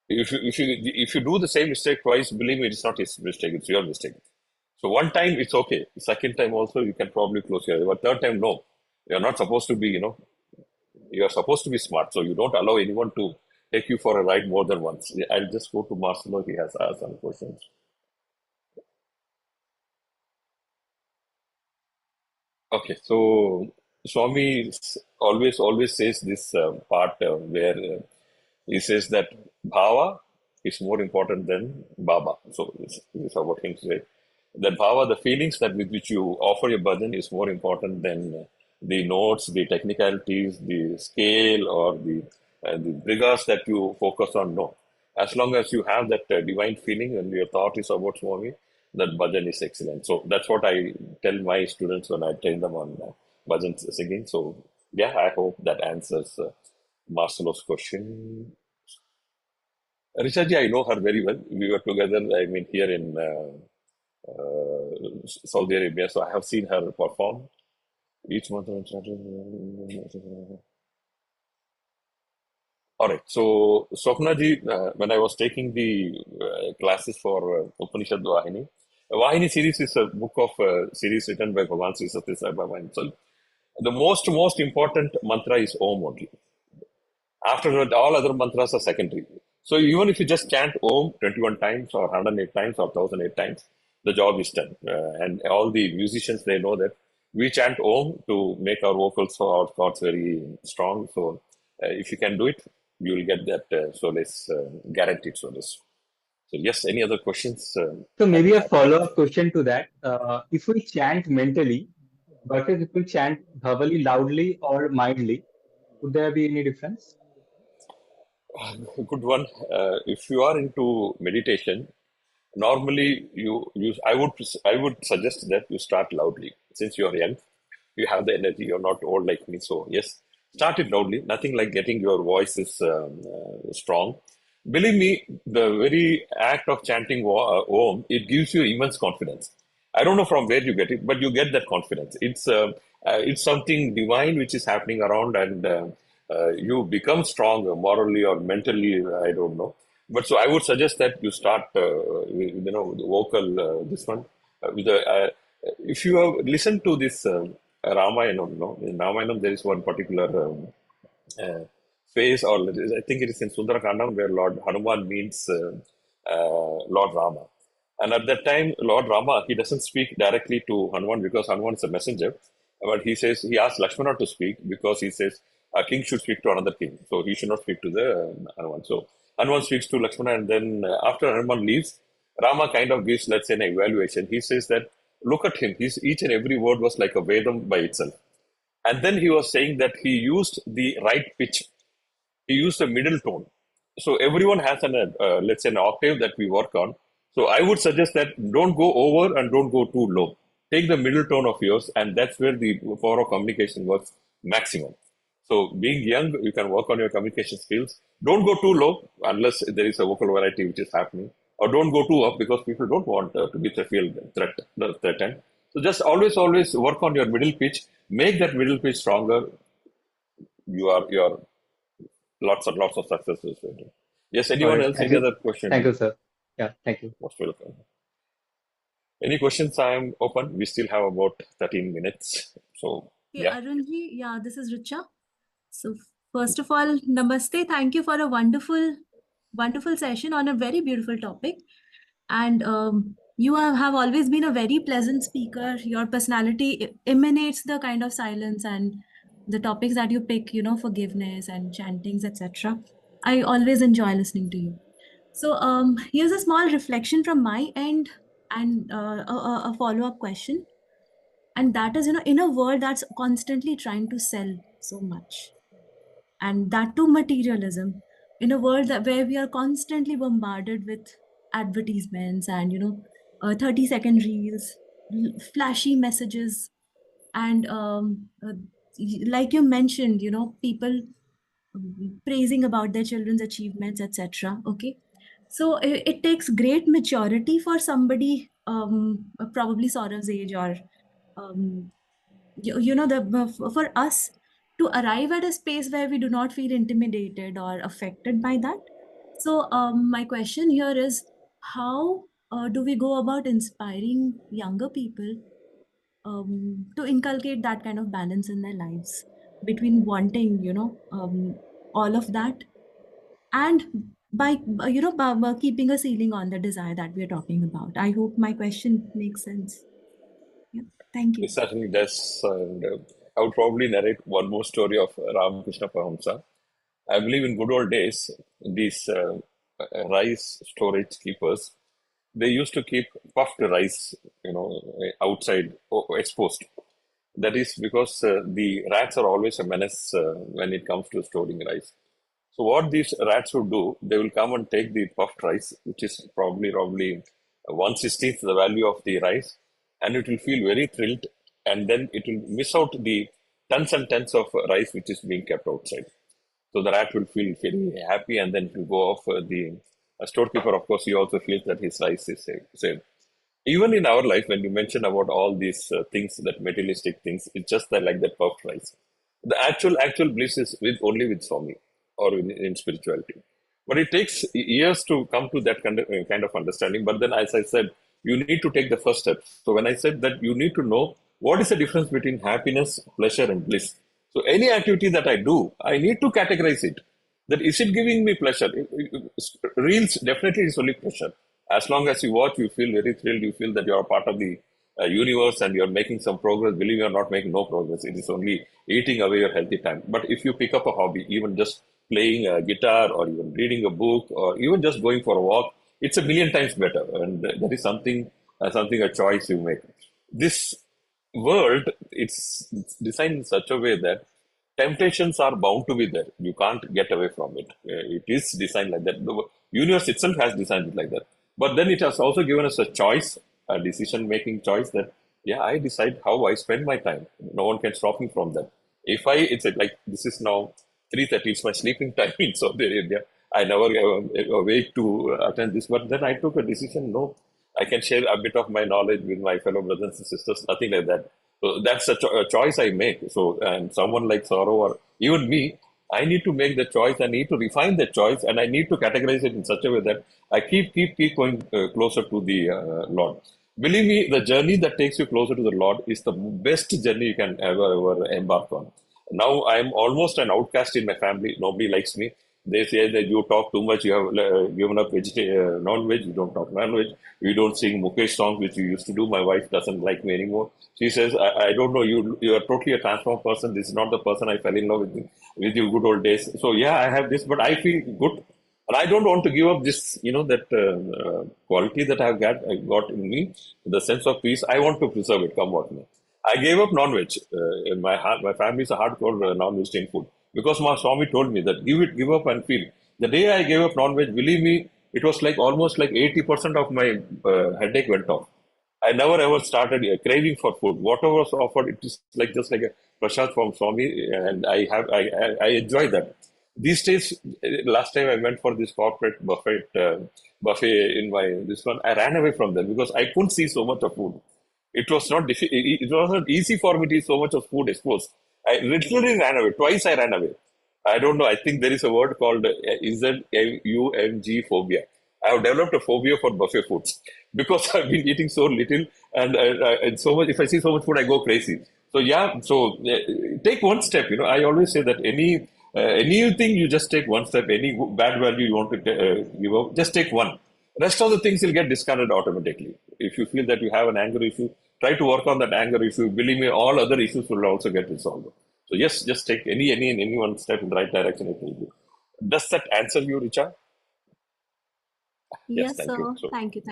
If you do the same mistake twice, believe me, it's not his mistake, it's your mistake. So one time it's okay. The second time also you can probably close your eyes. But third time, no. You're not supposed to be, you're supposed to be smart. So you don't allow anyone to take you for a ride more than once. I'll just go to Marcelo. He has asked some questions. Okay, so Swami always says this part where he says that bhava is more important than baba. So this is what him say. That bhava, the feelings that with which you offer your bhajan, is more important than the notes, the technicalities, the scale, or the brigas that you focus on. No, as long as you have that divine feeling and your thought is about Swami, that bhajan is excellent. So that's what I tell my students when I train them on bhajan singing. So yeah, I hope that answers Marcelo's question. Rishaji, I know her very well. We were together, I mean, here in Saudi Arabia. So I have seen her perform each month. All right. So Swapna ji, when I was taking the classes for Upanishad Vahini, Vahini series is a book of series written by Bhagawan Sri Sathya Sai Baba himself. The most important mantra is Om only. After that, all other mantras are secondary. So even if you just chant Om 21 times or 108 times or 1008 times, the job is done. And all the musicians, they know that we chant Om to make our vocals or our thoughts very strong. So if you can do it, you will get that solace, guaranteed solace. So yes, any other questions? So maybe a follow-up question to that. If we chant mentally versus if we chant verbally, loudly or mildly, would there be any difference? Good one. If you are into meditation, normally I would suggest that you start loudly. Since you are young, you have the energy. You're not old like me, so yes, start it loudly. Nothing like getting your voice is strong. Believe me, the very act of chanting Om, it gives you immense confidence. I don't know from where you get it, but you get that confidence. It's something divine which is happening around, and you become stronger morally or mentally. I don't know, but so I would suggest that you start, the vocal this one with the. If you have listened to this Ramayana, in Ramayana there is one particular uh, phase, or I think it is in Sundarakandam, where Lord Hanuman meets Lord Rama. And at that time, Lord Rama, he doesn't speak directly to Hanuman because Hanuman is a messenger. But he asks Lakshmana to speak because he says a king should speak to another king. So he should not speak to the Hanuman. So Hanuman speaks to Lakshmana, and then after Hanuman leaves, Rama kind of gives, let's say, an evaluation. He says that, look at him. Each and every word was like a Vedam by itself. And then he was saying that he used the right pitch. He used a middle tone. So everyone has let's say, an octave that we work on. So I would suggest that don't go over and don't go too low. Take the middle tone of yours, and that's where the power of communication works maximum. So being young, you can work on your communication skills. Don't go too low unless there is a vocal variety which is happening, or don't go too up because people don't want to be feel threatened. So just always work on your middle pitch. Make that middle pitch stronger. You are lots of successes. Yes, All anyone right. else? Thank Any you. other Thank question? you, sir. Yeah, thank you. Most welcome. Any questions? I am open. We still have about 13 minutes. So, Hey, yeah. Arunji, yeah, this is Richa. So, first of all, namaste. Thank you for a wonderful session on a very beautiful topic. And you have always been a very pleasant speaker. Your personality emanates the kind of silence and the topics that you pick, forgiveness and chantings, etc. I always enjoy listening to you. So, here's a small reflection from my end and a follow-up question. And that is, in a world that's constantly trying to sell so much, and that too materialism, in a world where we are constantly bombarded with advertisements and 30-second reels, flashy messages, and like you mentioned, people praising about their children's achievements, etc. Okay, so it takes great maturity for somebody, probably Saurav's age, or um, for us to arrive at a space where we do not feel intimidated or affected by that. So my question here is, how do we go about inspiring younger people to inculcate that kind of balance in their lives between wanting, all of that, and by keeping a ceiling on the desire that we are talking about? I hope my question makes sense. Yeah, thank It you. certainly does. And I would probably narrate one more story of Ramakrishna Paramsa. I believe in good old days, these rice storage keepers, they used to keep puffed rice, outside exposed. That is because the rats are always a menace when it comes to storing rice. So what these rats would do, they will come and take the puffed rice, which is probably 1/16th the value of the rice, and it will feel very thrilled, and then it will miss out the tons and tons of rice which is being kept outside. So the rat will feel very happy, and then it will go off. The storekeeper, of course, he also feels that his rice is safe. Even in our life, when you mention about all these things, that materialistic things, it's just that, like that puffed rice. The actual bliss is only with Swami, or in spirituality. But it takes years to come to that kind of understanding. But then, as I said, you need to take the first step. So when I said that, you need to know what is the difference between happiness, pleasure, and bliss. So any activity that I do, I need to categorize it. That is it giving me pleasure? Reels definitely is only pleasure. As long as you watch, you feel very thrilled. You feel that you are part of the universe and you are making some progress. Believe you are not making no progress. It is only eating away your healthy time. But if you pick up a hobby, even just playing a guitar or even reading a book or even just going for a walk, it's a million times better. And that is something a choice you make. This world, it's designed in such a way that temptations are bound to be there. You can't get away from it. It is designed like that. The universe itself has designed it like that. But then it has also given us a choice, a decision-making choice that, yeah, I decide how I spend my time. No one can stop me from that. If it's like, this is now 3:30, it's my sleeping time in Saudi Arabia. I never awake to attend this, but then I took a decision, no, I can share a bit of my knowledge with my fellow brothers and sisters, nothing like that. So that's a choice I make. So, and someone like Sorrow or even me, I need to make the choice. I need to refine the choice, and I need to categorize it in such a way that I keep going closer to the Lord. Believe me, the journey that takes you closer to the Lord is the best journey you can ever embark on. Now I'm almost an outcast in my family. Nobody likes me. They say that you talk too much. You have given up non-veg. You don't talk non-veg. You don't sing Mukesh songs, which you used to do. My wife doesn't like me anymore. She says, I don't know. You are totally a transformed person. This is not the person I fell in love with you good old days. So yeah, I have this, but I feel good. And I don't want to give up this, that quality that I got in me, the sense of peace. I want to preserve it, come what may. I gave up non-veg. My family is a hardcore non-vegetarian food because my Swami told me that give up and feel. The day I gave up non-veg, believe me, it was like almost like 80% of my headache went off. I never ever started craving for food. Whatever was offered, it is like just like a prasad from Swami, and I enjoy that. These days, last time I went for this corporate buffet in my this one, I ran away from them because I couldn't see so much of food. It was not it was not easy for me to eat so much of food exposed. I literally ran away. Twice I ran away. I don't know. I think there is a word called ZUMG phobia. I have developed a phobia for buffet foods because I've been eating so little and so much. If I see so much food, I go crazy. So yeah, so take one step. I always say that anything you just take one step. Any bad value you want to give up, just take one. Rest of the things will get discarded automatically. If you feel that you have an anger issue, try to work on that anger issue. Believe me, all other issues will also get resolved. So yes, just take any one step in the right direction. It will do. Does that answer you, Richa? Yes, Yes, thank sir. you. So, Thank you.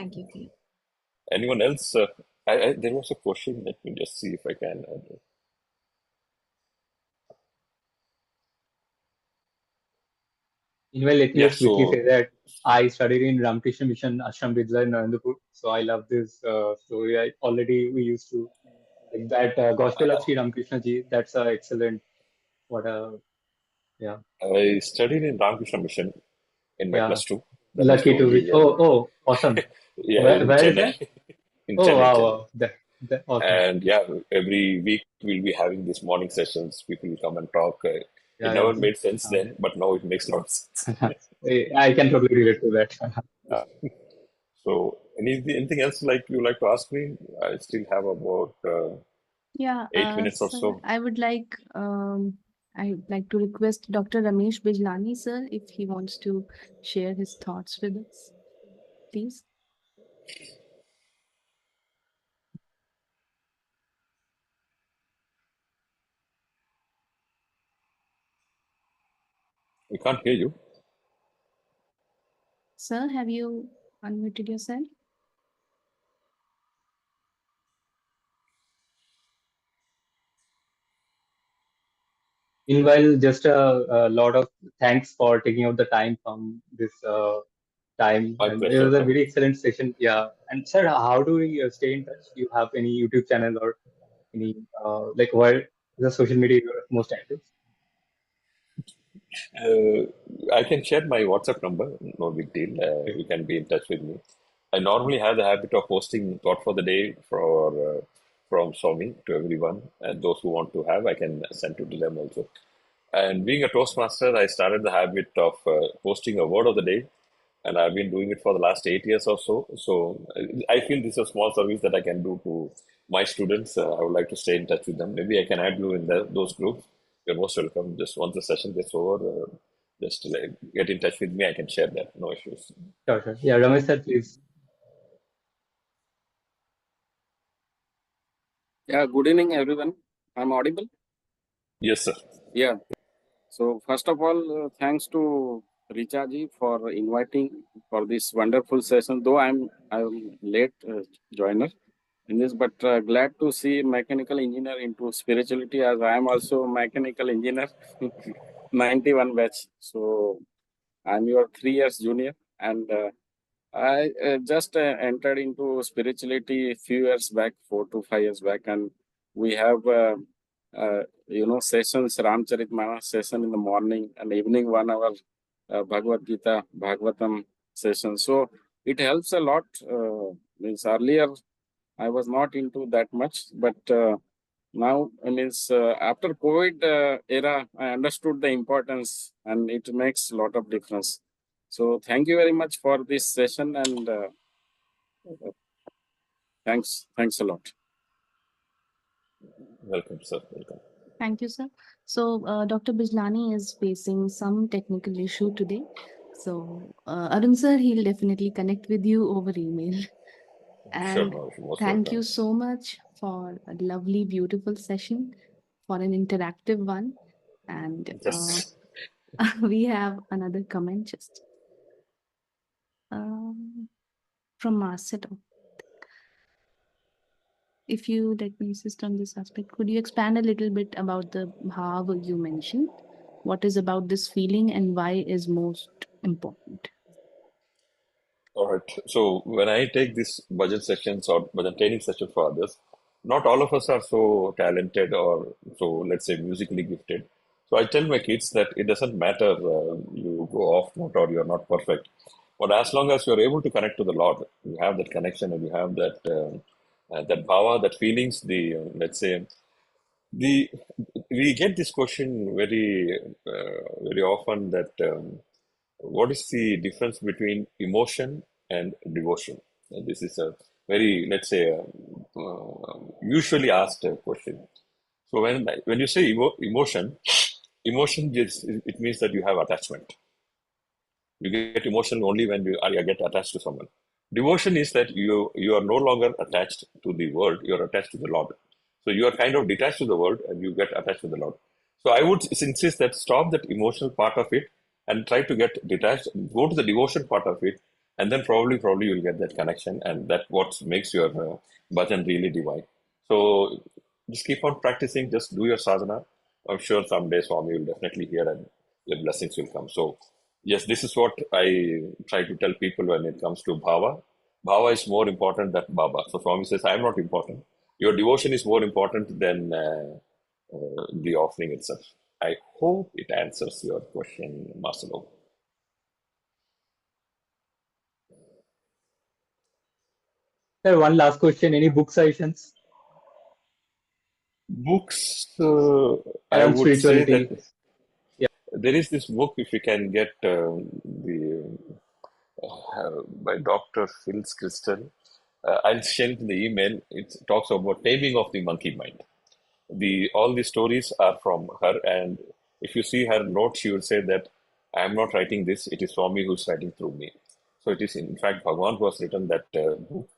anyone else? There was a question. Let me just see if I can. Meanwhile, let me Yeah. just quickly So say that I studied in Ramakrishna Mission Ashram Vidya in Narendra, so I love this story. We used to like that Gospel of Sri Ramakrishna Ji. That's excellent. What a yeah I studied in Ramakrishna Mission in my yeah. plus two. That is the Lucky to be. only Oh, awesome. yeah, in Where is Chennai. that? In Oh, Chennai, wow, Chennai. wow. That awesome. And yeah, every week we'll be having these morning sessions. People will come and talk. It Yeah, never made sense then, but now it makes a lot of sense. I can totally relate to that. So, anything else like you like to ask me? I still have about Yeah, 8 minutes or sir, so. I would like to request Dr. Ramesh Bijlani, sir, if he wants to share his thoughts with us, please. We can't hear you. Sir, have you unmuted yourself? Meanwhile, just a lot of thanks for taking out the time from this time, My and it pleasure. was a very excellent session. Yeah, and sir, how do we stay in touch? You have any YouTube channel or any like where the social media you're most active? I can share my WhatsApp number. No big deal. Okay. You can be in touch with me. I normally have the habit of posting thought for the day from Swami to everyone, and those who want to have, I can send it to them also. And being a Toastmaster, I started the habit of posting a word of the day, and I've been doing it for the last 8 years or so. So I feel this is a small service that I can do to my students. I would like to stay in touch with them. Maybe I can add you in those groups. You're most welcome. Just once the session gets over, just get in touch with me. I can share that. No issues. Sure, sure. Yeah, Ramesh sir, please. Yeah, good evening, everyone. I'm audible. Yes, sir. Yeah. So first of all, thanks to Richa ji for inviting for this wonderful session. Though I'm late joiner, in this, but glad to see mechanical engineer into spirituality, as I am also mechanical engineer, 91 batch. So I'm your 3 years junior, and I just entered into spirituality a few years back, 4 to 5 years back, and we have sessions, Ramcharitmanas session in the morning and evening 1 hour Bhagavad Gita, Bhagavatam session. So it helps a lot. Means earlier I was not into that much, but now after COVID era, I understood the importance, and it makes a lot of difference. So thank you very much for this session, and thanks a lot. Welcome, sir. Welcome. Thank you, sir. So, Dr. Bijlani is facing some technical issue today. So, Arun sir, he'll definitely connect with you over email. Sure, And most thank welcome. you so much for a lovely, beautiful session, for an interactive one. And Yes. we have another comment just from Marcelo. If you let me insist on this aspect, could you expand a little bit about the bhav you mentioned? What is about this feeling and why is most important? All right. So when I take these budget sessions or budget training session for others, not all of us are so talented or so, let's say, musically gifted. So I tell my kids that it doesn't matter you go off note or you're not perfect, but as long as you're able to connect to the Lord, you have that connection and you have that bhava, that feelings. Let's say the we get this question very often that. What is the difference between emotion and devotion? This is a very, let's say, usually asked question. So when you say emotion it means that you have attachment. You get emotional only when you get attached to someone. Devotion is that you are no longer attached to the world, you are attached to the Lord. So you are kind of detached to the world and you get attached to the Lord. So I would insist that stop that emotional part of it and try to get detached, go to the devotion part of it, and then probably you'll get that connection, and that what makes your bhajan really divine. So just keep on practicing, just do your sadhana. I'm sure someday Swami will definitely hear and your blessings will come. So yes, this is what I try to tell people when it comes to bhava. Bhava is more important than Baba. So Swami says, I am not important. Your devotion is more important than the offering itself. I hope it answers your question, Marcelo. Sir, one last question. Any book suggestions Books, I around would say spirituality? that Yeah. there is this book, if you can get the by Dr. Phil's Crystal. I'll share it in the email. It talks about taming of the monkey mind. All the stories are from her, and if you see her note, she will say that I am not writing this; it is Swami who is writing through me. So it is in fact Bhagawan who has written that book,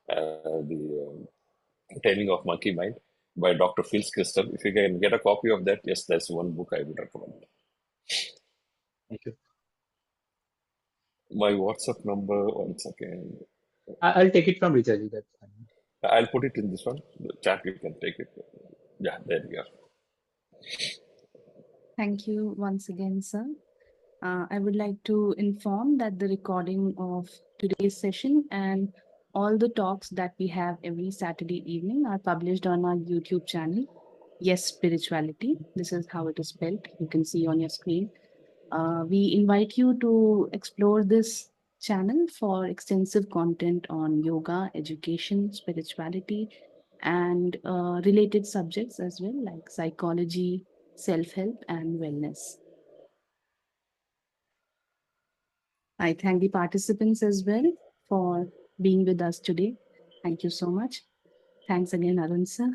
the Taming of Monkey Mind by Dr. Phil's Crystal. If you can get a copy of that, yes, that's one book I would recommend. Thank you. My WhatsApp number, one second. I'll take it from Richa ji. That's fine. I'll put it in this one. The chat, you can take it. Yeah, there we are. Thank you once again, sir. I would like to inform that the recording of today's session and all the talks that we have every Saturday evening are published on our YouTube channel. Yes, Spirituality. This is how it is spelled. You can see on your screen. We invite you to explore this channel for extensive content on yoga, education, spirituality, and related subjects as well, like psychology, self-help, and wellness. I thank the participants as well for being with us today. Thank you so much. Thanks again, Arun sir.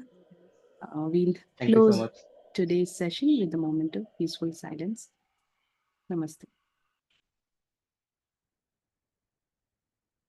We'll Thank you so close much. today's session with a moment of peaceful silence. Namaste.